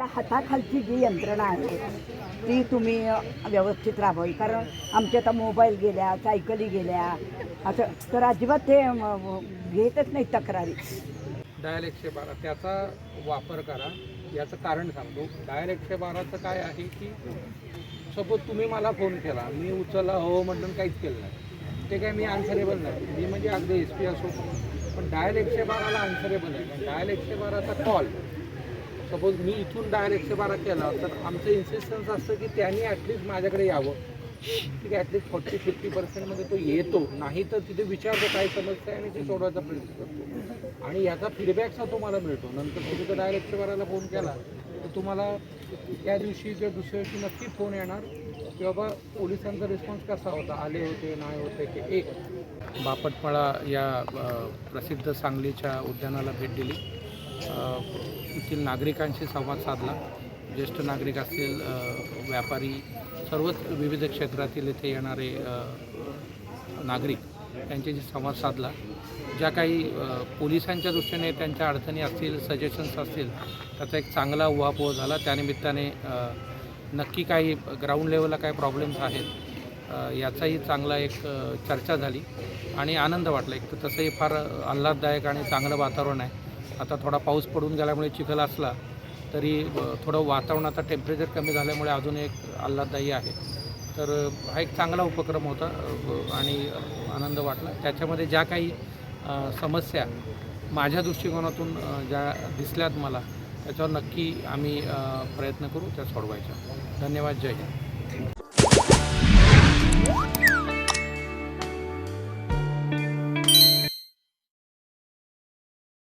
तुमच्या हाताखालची जी यंत्रणा आहे ती तुम्ही व्यवस्थित राबवावी, कारण आमच्या आता मोबाईल गेल्या, सायकली गेल्या, असं तर अजिबात ते घेतच नाही तक्रारी. डायल 112 त्याचा वापर करा. याचं कारण सांगतो. डायल 112चं काय आहे की सपोज तुम्ही मला फोन केला, मी उचलला हो म्हटलं काहीच केलं नाही, ते काय मी आन्सरेबल नाही. मी म्हणजे अगदी SP असो, पण डायल 112ला आन्सरेबल आहे. कारण डायल 112चा कॉल सपोज मी इथून डायल 112 केला तर आमचं इन्सिस्टन्स असतं की त्यांनी ॲटलिस्ट माझ्याकडे यावं. ठीक आहे, ॲटलिस्ट 40-50% तो येतो, नाही तर तिथे विचारतो काय समस्या आहे आणि ते सोडवायचा प्रयत्न करतो. आणि याचा फीडबॅकचा तुम्हाला मिळतो. नंतर तुम्ही जर डायल 112ला फोन केला तर तुम्हाला त्या दिवशी किंवा दुसऱ्या दिवशी नक्की फोन येणार की बाबा पोलिसांचा रिस्पॉन्स कसा होता, आले होते नाही होते. की एक बापटमाळा या प्रसिद्ध सांगलीच्या उद्यानाला भेट दिली. येथील नागरिकांशी संवाद साधला. ज्येष्ठ नागरिक असतील, व्यापारी, सर्वच विविध क्षेत्रातील इथे येणारे नागरिक यांच्याशी संवाद साधला. ज्या काही पोलिसांच्या दृष्टीने त्यांच्या अडचणी असतील, सजेशन्स असतील, त्याचा एक चांगला उहापोह झाला. त्यानिमित्ताने नक्की काही ग्राउंड लेवलला काय प्रॉब्लेम्स आहेत याचाही चांगला एक चर्चा झाली आणि आनंद वाटला. एक तर तसंही फार आल्हाददायक आणि चांगलं वातावरण आहे. आता थोडा पाऊस पडून गेल्यामुळे चिखल असला तरी थोडं वातावरणाचा टेम्परेचर कमी झाल्यामुळे अजून एक आल्हाददायी आहे. तर हा एक चांगला उपक्रम होता आणि आनंद वाटला. त्याच्यामध्ये ज्या काही समस्या माझ्या दृष्टिकोनातून ज्या दिसल्यात मला, त्याच्यावर नक्की आम्ही प्रयत्न करू त्या सोडवायच्या. धन्यवाद. जय हिंद.